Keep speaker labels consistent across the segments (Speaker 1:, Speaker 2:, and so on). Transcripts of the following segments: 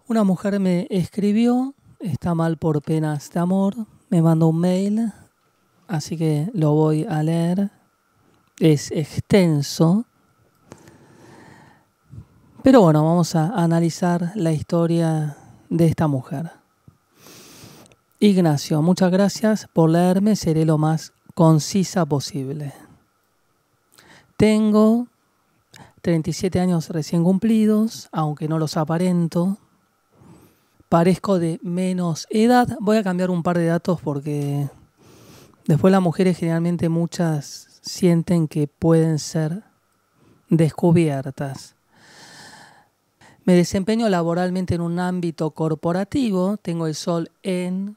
Speaker 1: Una mujer me escribió, está mal por penas de amor, me mandó un mail, así que lo voy a leer. Es extenso, pero bueno, vamos a analizar la historia de esta mujer. Ignacio, muchas gracias por leerme, seré lo más concisa posible. Tengo 37 años recién cumplidos, aunque no los aparento. Parezco de menos edad. Voy a cambiar un par de datos porque después las mujeres generalmente muchas sienten que pueden ser descubiertas. Me desempeño laboralmente en un ámbito corporativo. Tengo el sol en,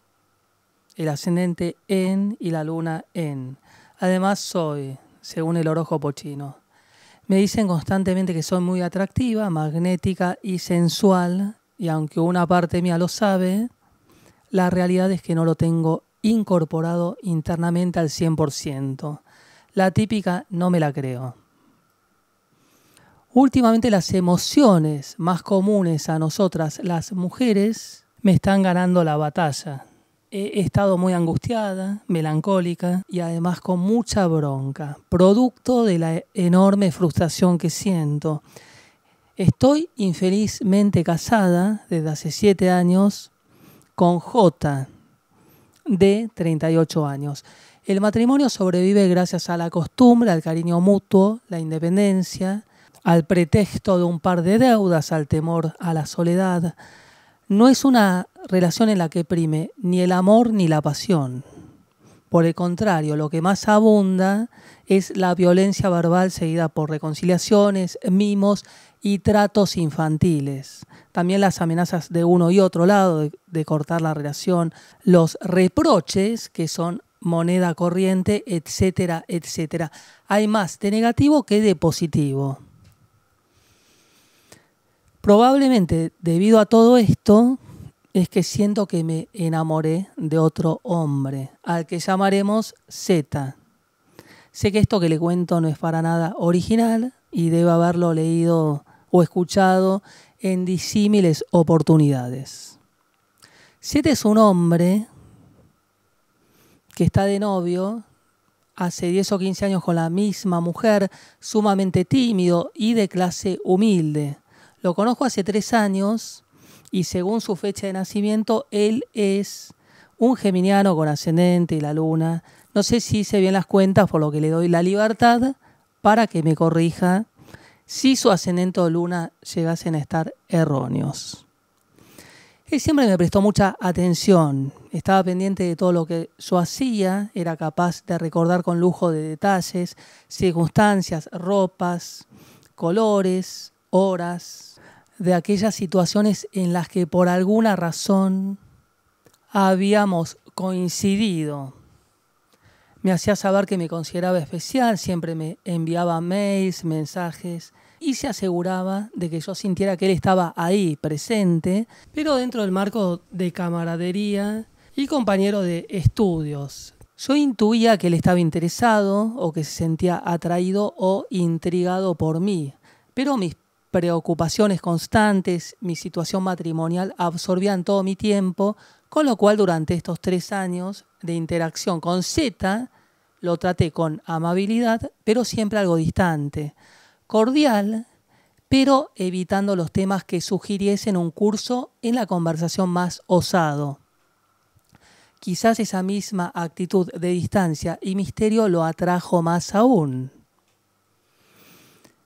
Speaker 1: el ascendente en y la luna en. Además soy, según el horóscopo chino, me dicen constantemente que soy muy atractiva, magnética y sensual. Y aunque una parte mía lo sabe, la realidad es que no lo tengo incorporado internamente al 100%. La típica no me la creo. Últimamente las emociones más comunes a nosotras, las mujeres, me están ganando la batalla. He estado muy angustiada, melancólica y además con mucha bronca, producto de la enorme frustración que siento. Estoy infelizmente casada desde hace 7 años con J, de 38 años. El matrimonio sobrevive gracias a la costumbre, al cariño mutuo, la independencia, al pretexto de un par de deudas, al temor a la soledad. No es una relación en la que prime ni el amor ni la pasión. Por el contrario, lo que más abunda es la violencia verbal seguida por reconciliaciones, mimos y tratos infantiles. También las amenazas de uno y otro lado de cortar la relación, los reproches que son moneda corriente, etcétera, etcétera. Hay más de negativo que de positivo. Probablemente debido a todo esto es que siento que me enamoré de otro hombre, al que llamaremos Z. Sé que esto que le cuento no es para nada original y debe haberlo leído o escuchado en disímiles oportunidades. Z es un hombre que está de novio hace 10 o 15 años con la misma mujer, sumamente tímido y de clase humilde. Lo conozco hace 3 años y según su fecha de nacimiento, él es un geminiano con ascendente y la luna. No sé si hice bien las cuentas, por lo que le doy la libertad para que me corrija si su ascendente o luna llegasen a estar erróneos. Él siempre me prestó mucha atención, estaba pendiente de todo lo que yo hacía, era capaz de recordar con lujo de detalles, circunstancias, ropas, colores, horas, de aquellas situaciones en las que por alguna razón habíamos coincidido. Me hacía saber que me consideraba especial, siempre me enviaba mails, mensajes y se aseguraba de que yo sintiera que él estaba ahí, presente, pero dentro del marco de camaradería y compañero de estudios. Yo intuía que él estaba interesado o que se sentía atraído o intrigado por mí, pero mis preocupaciones constantes, mi situación matrimonial absorbían todo mi tiempo, con lo cual durante estos 3 años de interacción con Z lo traté con amabilidad, pero siempre algo distante, cordial, pero evitando los temas que sugiriesen un curso en la conversación más osado. Quizás esa misma actitud de distancia y misterio lo atrajo más aún.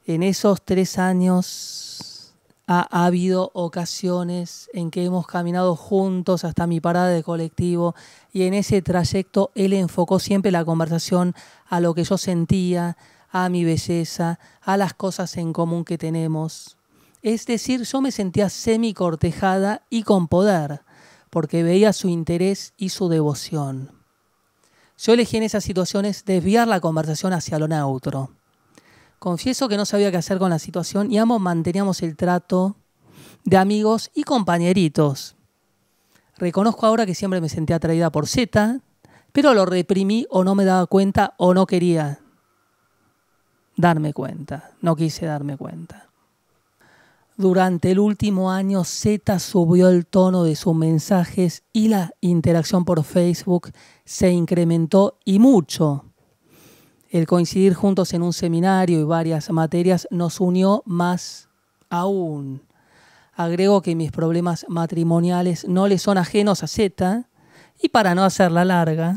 Speaker 1: En esos 3 años ha habido ocasiones en que hemos caminado juntos hasta mi parada de colectivo y en ese trayecto él enfocó siempre la conversación a lo que yo sentía, a mi belleza, a las cosas en común que tenemos. Es decir, yo me sentía semi-cortejada y con poder, porque veía su interés y su devoción. Yo elegí en esas situaciones desviar la conversación hacia lo neutro. Confieso que no sabía qué hacer con la situación y ambos manteníamos el trato de amigos y compañeritos. Reconozco ahora que siempre me sentía atraída por Z, pero lo reprimí o no me daba cuenta o no quería darme cuenta. No quise darme cuenta. Durante el último año, Z subió el tono de sus mensajes y la interacción por Facebook se incrementó y mucho. El coincidir juntos en un seminario y varias materias nos unió más aún. Agrego que mis problemas matrimoniales no le son ajenos a Z y para no hacerla larga,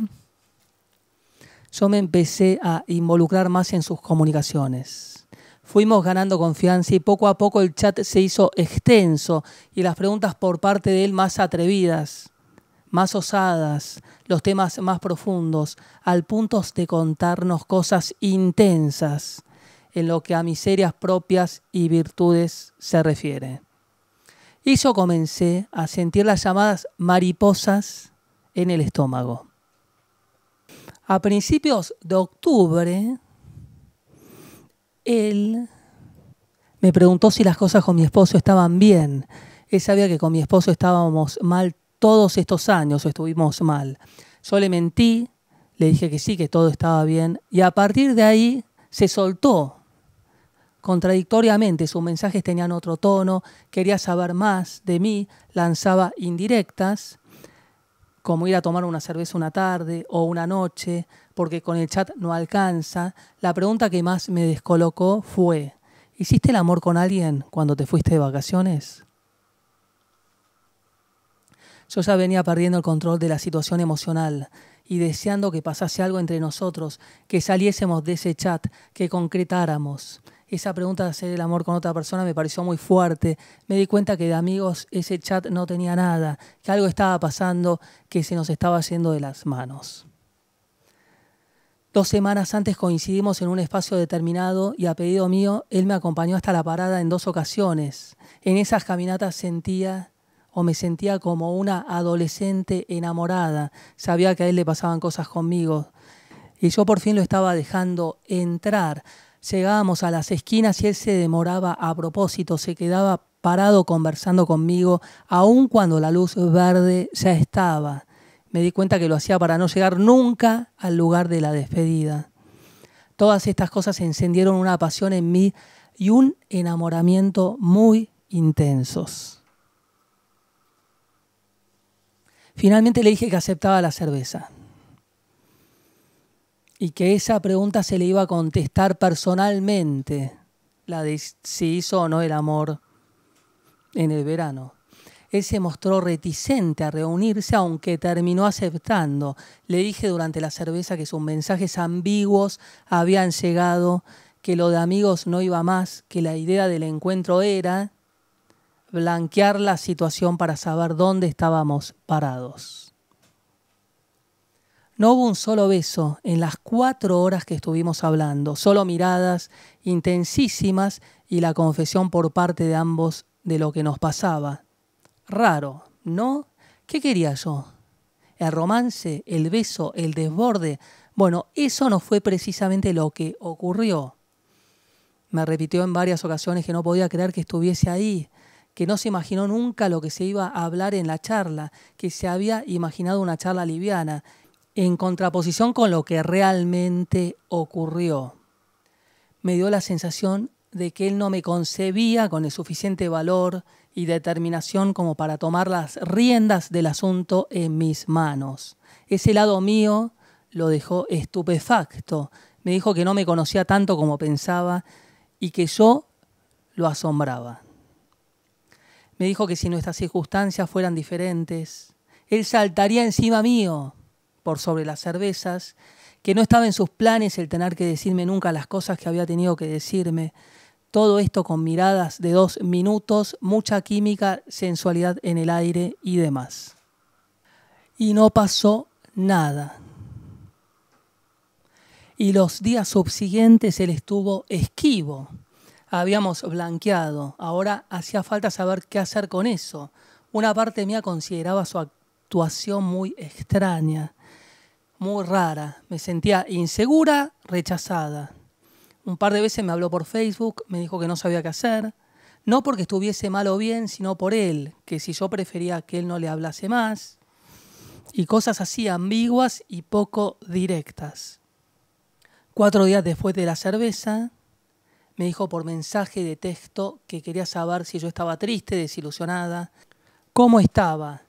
Speaker 1: yo me empecé a involucrar más en sus comunicaciones. Fuimos ganando confianza y poco a poco el chat se hizo extenso y las preguntas por parte de él más atrevidas, más osadas, los temas más profundos, al punto de contarnos cosas intensas en lo que a miserias propias y virtudes se refiere. Y yo comencé a sentir las llamadas mariposas en el estómago. A principios de octubre, él me preguntó si las cosas con mi esposo estaban bien. Él sabía que con mi esposo estábamos mal todos estos años, estuvimos mal. Yo le mentí, le dije que sí, que todo estaba bien, y a partir de ahí se soltó. Contradictoriamente, sus mensajes tenían otro tono, quería saber más de mí, lanzaba indirectas, como ir a tomar una cerveza una tarde o una noche, porque con el chat no alcanza. La pregunta que más me descolocó fue: ¿hiciste el amor con alguien cuando te fuiste de vacaciones? Yo ya venía perdiendo el control de la situación emocional y deseando que pasase algo entre nosotros, que saliésemos de ese chat, que concretáramos. Esa pregunta de hacer el amor con otra persona me pareció muy fuerte. Me di cuenta que de amigos ese chat no tenía nada, que algo estaba pasando, que se nos estaba yendo de las manos. 2 semanas antes coincidimos en un espacio determinado y a pedido mío, él me acompañó hasta la parada en 2 ocasiones. En esas caminatas me sentía como una adolescente enamorada. Sabía que a él le pasaban cosas conmigo y yo por fin lo estaba dejando entrar. Llegábamos a las esquinas y él se demoraba a propósito, se quedaba parado conversando conmigo, aun cuando la luz verde ya estaba. Me di cuenta que lo hacía para no llegar nunca al lugar de la despedida. Todas estas cosas encendieron una pasión en mí y un enamoramiento muy intensos. Finalmente le dije que aceptaba la cerveza y que esa pregunta se le iba a contestar personalmente, la de si hizo o no el amor en el verano. Él se mostró reticente a reunirse, aunque terminó aceptando. Le dije durante la cerveza que sus mensajes ambiguos habían llegado, que lo de amigos no iba más, que la idea del encuentro era blanquear la situación para saber dónde estábamos parados. No hubo un solo beso en las 4 horas que estuvimos hablando, solo miradas intensísimas y la confesión por parte de ambos de lo que nos pasaba. Raro, ¿no? ¿Qué quería yo? ¿El romance? ¿El beso? ¿El desborde? Bueno, eso no fue precisamente lo que ocurrió. Me repitió en varias ocasiones que no podía creer que estuviese ahí, que no se imaginó nunca lo que se iba a hablar en la charla, que se había imaginado una charla liviana, en contraposición con lo que realmente ocurrió. Me dio la sensación de que él no me concebía con el suficiente valor y determinación como para tomar las riendas del asunto en mis manos. Ese lado mío lo dejó estupefacto. Me dijo que no me conocía tanto como pensaba y que yo lo asombraba. Me dijo que si nuestras circunstancias fueran diferentes, él saltaría encima mío por sobre las cervezas, que no estaba en sus planes el tener que decirme nunca las cosas que había tenido que decirme. Todo esto con miradas de 2 minutos, mucha química, sensualidad en el aire y demás. Y no pasó nada. Y los días subsiguientes él estuvo esquivo. Habíamos blanqueado. Ahora hacía falta saber qué hacer con eso. Una parte mía consideraba su actuación muy extraña, muy rara. Me sentía insegura, rechazada. Un par de veces me habló por Facebook, me dijo que no sabía qué hacer. No porque estuviese mal o bien, sino por él, que si yo prefería que él no le hablase más. Y cosas así ambiguas y poco directas. 4 días después de la cerveza, Me dijo por mensaje de texto que quería saber si yo estaba triste, desilusionada, cómo estaba.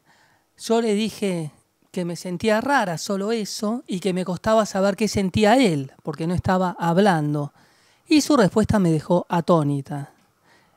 Speaker 1: Yo le dije que me sentía rara, solo eso, y que me costaba saber qué sentía él, porque no estaba hablando. Y su respuesta me dejó atónita.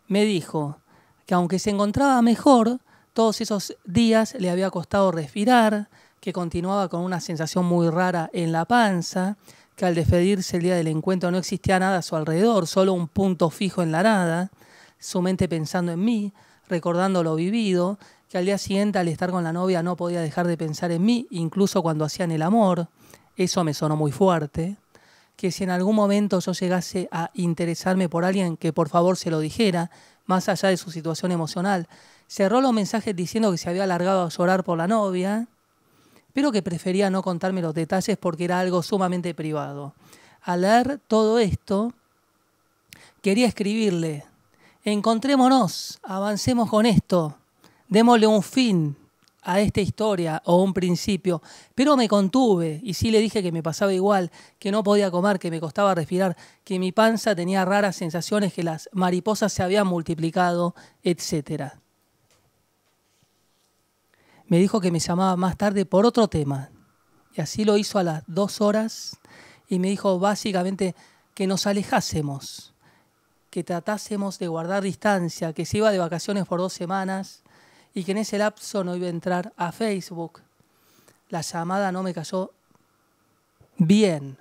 Speaker 1: Me dijo que aunque se encontraba mejor, todos esos días le había costado respirar, que continuaba con una sensación muy rara en la panza, que al despedirse el día del encuentro no existía nada a su alrededor, solo un punto fijo en la nada, su mente pensando en mí, recordando lo vivido, que al día siguiente al estar con la novia no podía dejar de pensar en mí, incluso cuando hacían el amor. Eso me sonó muy fuerte. Que si en algún momento yo llegase a interesarme por alguien, que por favor se lo dijera, más allá de su situación emocional. Cerró los mensajes diciendo que se había largado a llorar por la novia, pero que prefería no contarme los detalles porque era algo sumamente privado. Al leer todo esto, quería escribirle: encontrémonos, avancemos con esto, démosle un fin a esta historia o un principio, pero me contuve y sí le dije que me pasaba igual, que no podía comer, que me costaba respirar, que mi panza tenía raras sensaciones, que las mariposas se habían multiplicado, etc. Me dijo que me llamaba más tarde por otro tema y así lo hizo a las 2 horas y me dijo básicamente que nos alejásemos, que tratásemos de guardar distancia, que se iba de vacaciones por 2 semanas y que en ese lapso no iba a entrar a Facebook. La llamada no me cayó bien,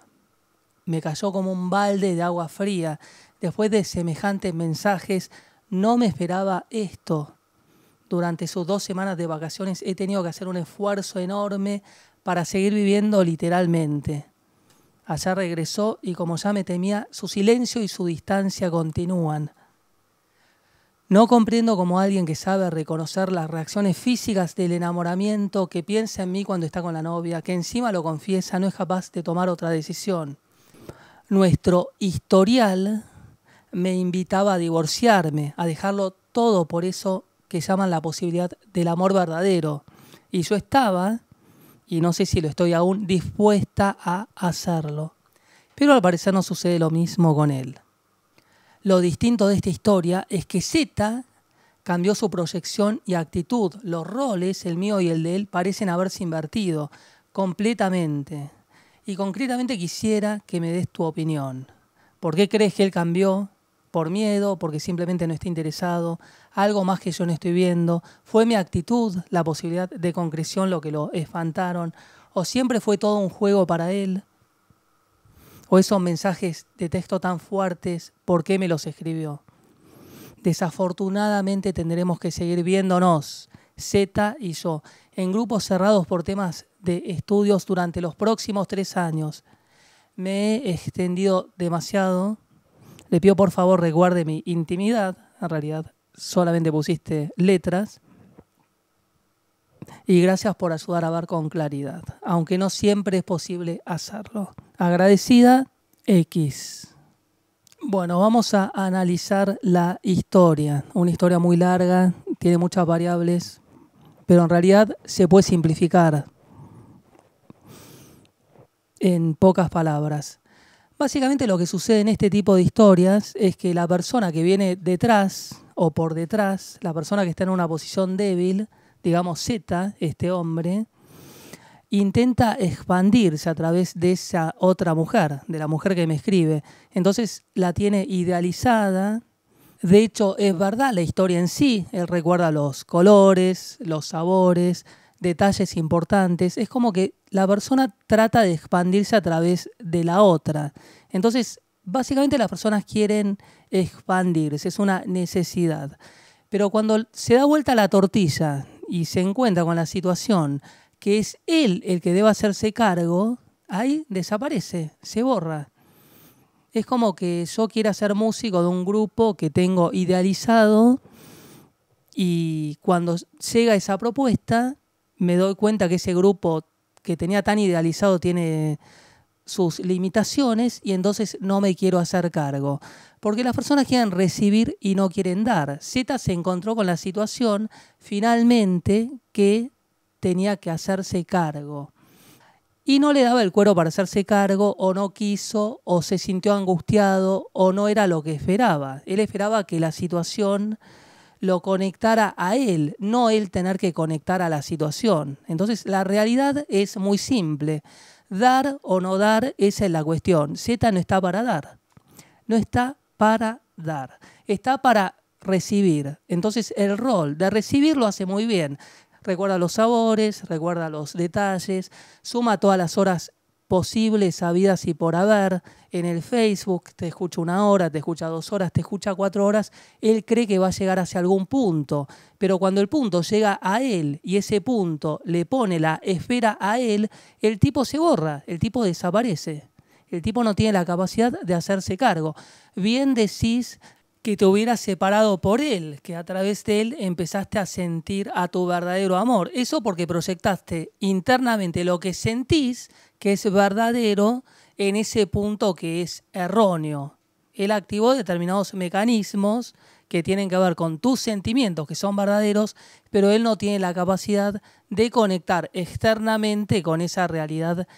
Speaker 1: me cayó como un balde de agua fría. Después de semejantes mensajes, no me esperaba esto. Durante sus 2 semanas de vacaciones he tenido que hacer un esfuerzo enorme para seguir viviendo literalmente. Allá regresó y como ya me temía, su silencio y su distancia continúan. No comprendo cómo alguien que sabe reconocer las reacciones físicas del enamoramiento, que piensa en mí cuando está con la novia, que encima lo confiesa, no es capaz de tomar otra decisión. Nuestro historial me invitaba a divorciarme, a dejarlo todo, por eso que llaman la posibilidad del amor verdadero. Y yo estaba, y no sé si lo estoy aún, dispuesta a hacerlo. Pero al parecer no sucede lo mismo con él. Lo distinto de esta historia es que Z cambió su proyección y actitud. Los roles, el mío y el de él, parecen haberse invertido completamente. Y concretamente quisiera que me des tu opinión. ¿Por qué crees que él cambió? ¿Por miedo? ¿Porque simplemente no está interesado? ¿Algo más que yo no estoy viendo? ¿Fue mi actitud, la posibilidad de concreción lo que lo espantaron? ¿O siempre fue todo un juego para él? ¿O esos mensajes de texto tan fuertes, por qué me los escribió? Desafortunadamente tendremos que seguir viéndonos, Z y yo, en grupos cerrados por temas de estudios durante los próximos 3 años. Me he extendido demasiado. Le pido por favor reguarde mi intimidad. En realidad solamente pusiste letras. Y gracias por ayudar a ver con claridad, aunque no siempre es posible hacerlo. Agradecida, X. Bueno, vamos a analizar la historia. Una historia muy larga, tiene muchas variables, pero en realidad se puede simplificar en pocas palabras. Básicamente lo que sucede en este tipo de historias es que la persona que viene detrás o por detrás, la persona que está en una posición débil, digamos Z, este hombre, intenta expandirse a través de esa otra mujer, de la mujer que me escribe. Entonces la tiene idealizada. De hecho, es verdad la historia en sí. Él recuerda los colores, los sabores, detalles importantes. Es como que la persona trata de expandirse a través de la otra. Entonces, básicamente las personas quieren expandirse, es una necesidad. Pero cuando se da vuelta la tortilla y se encuentra con la situación que es él el que debe hacerse cargo, ahí desaparece, se borra. Es como que yo quiera ser músico de un grupo que tengo idealizado y cuando llega esa propuesta me doy cuenta que ese grupo que tenía tan idealizado tiene sus limitaciones y entonces no me quiero hacer cargo. Porque las personas quieren recibir y no quieren dar. Z se encontró con la situación finalmente que tenía que hacerse cargo. y no le daba el cuero para hacerse cargo, o no quiso, o se sintió angustiado, o no era lo que esperaba. Él esperaba que la situación lo conectara a él, no él tener que conectar a la situación. Entonces la realidad es muy simple. Dar o no dar, esa es la cuestión. Z no está para dar. No está para dar. Está para recibir. Entonces el rol de recibir lo hace muy bien. Recuerda los sabores, recuerda los detalles, suma todas las horas posibles, habidas y por haber. En el Facebook te escucha 1 hora, te escucha 2 horas, te escucha 4 horas. Él cree que va a llegar hacia algún punto, pero cuando el punto llega a él y ese punto le pone la esfera a él, el tipo se borra, el tipo desaparece. El tipo no tiene la capacidad de hacerse cargo. Bien decís que te hubieras separado por él, que a través de él empezaste a sentir a tu verdadero amor. Eso porque proyectaste internamente lo que sentís que es verdadero en ese punto que es erróneo. Él activó determinados mecanismos que tienen que ver con tus sentimientos, que son verdaderos, pero él no tiene la capacidad de conectar externamente con esa realidad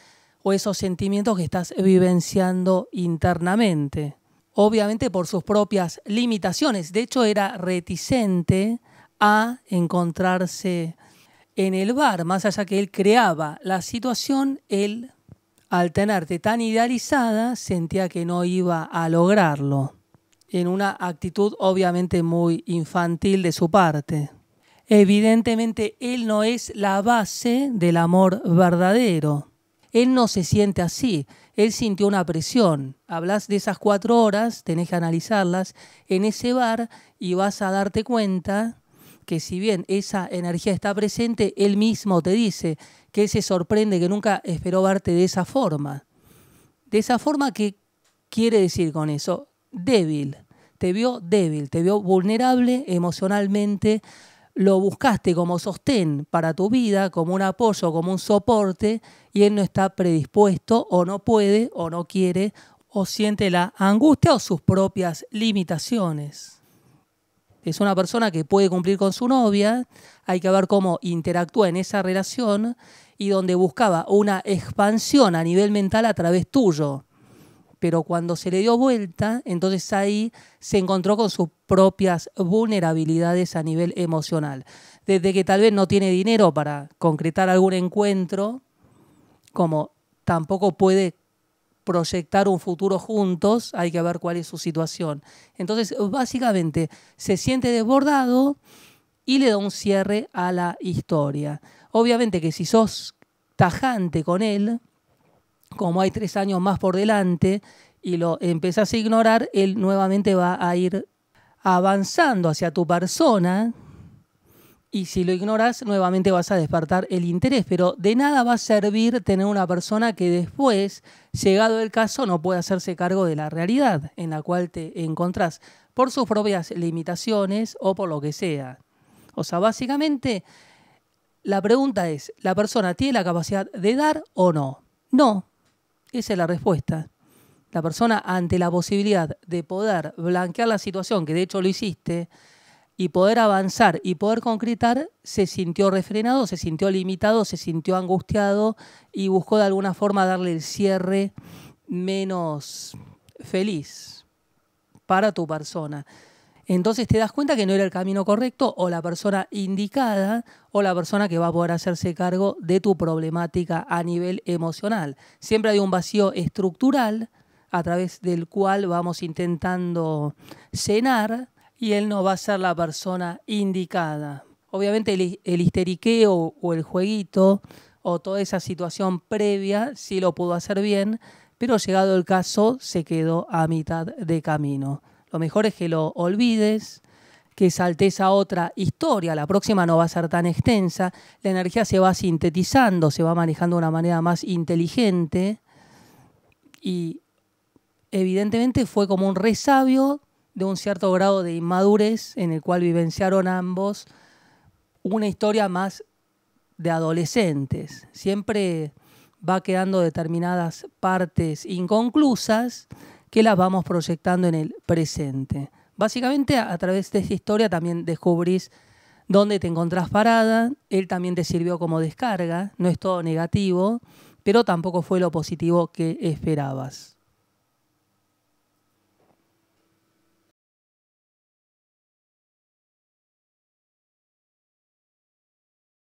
Speaker 1: o esos sentimientos que estás vivenciando internamente. Obviamente por sus propias limitaciones. De hecho, era reticente a encontrarse en el bar. Más allá que él creaba la situación, él, al tenerte tan idealizada, sentía que no iba a lograrlo. En una actitud obviamente muy infantil de su parte. Evidentemente, él no es la base del amor verdadero. Él no se siente así, él sintió una presión. Hablas de esas 4 horas, tenés que analizarlas en ese bar y vas a darte cuenta que si bien esa energía está presente, él mismo te dice que él se sorprende que nunca esperó verte de esa forma. De esa forma, ¿qué quiere decir con eso? Débil, te vio vulnerable emocionalmente. Lo buscaste como sostén para tu vida, como un apoyo, como un soporte, y él no está predispuesto, o no puede, o no quiere, o siente la angustia o sus propias limitaciones. Es una persona que puede cumplir con su novia, hay que ver cómo interactúa en esa relación y donde buscaba una expansión a nivel mental a través tuyo. Pero cuando se le dio vuelta, entonces ahí se encontró con sus propias vulnerabilidades a nivel emocional. Desde que tal vez no tiene dinero para concretar algún encuentro, como tampoco puede proyectar un futuro juntos, hay que ver cuál es su situación. Entonces, básicamente, se siente desbordado y le da un cierre a la historia. Obviamente que si sos tajante con él, como hay 3 años más por delante y lo empezás a ignorar, él nuevamente va a ir avanzando hacia tu persona y si lo ignoras, nuevamente vas a despertar el interés. Pero de nada va a servir tener una persona que después, llegado el caso, no puede hacerse cargo de la realidad en la cual te encontrás por sus propias limitaciones o por lo que sea. O sea, básicamente, la pregunta es, ¿la persona tiene la capacidad de dar o no? No. Esa es la respuesta. La persona, ante la posibilidad de poder blanquear la situación, que de hecho lo hiciste, y poder avanzar y poder concretar, se sintió refrenado, se sintió limitado, se sintió angustiado y buscó de alguna forma darle el cierre menos feliz para tu persona. Entonces te das cuenta que no era el camino correcto o la persona indicada o la persona que va a poder hacerse cargo de tu problemática a nivel emocional. Siempre hay un vacío estructural a través del cual vamos intentando llenar y él no va a ser la persona indicada. Obviamente el histeriqueo o el jueguito o toda esa situación previa sí lo pudo hacer bien, pero llegado el caso se quedó a mitad de camino. Lo mejor es que lo olvides, que saltes a otra historia. La próxima no va a ser tan extensa. La energía se va sintetizando, se va manejando de una manera más inteligente. Y evidentemente fue como un resabio de un cierto grado de inmadurez en el cual vivenciaron ambos una historia más de adolescentes. Siempre va quedando determinadas partes inconclusas que las vamos proyectando en el presente. Básicamente, a través de esta historia también descubrís dónde te encontrás parada. Él también te sirvió como descarga, no es todo negativo, pero tampoco fue lo positivo que esperabas.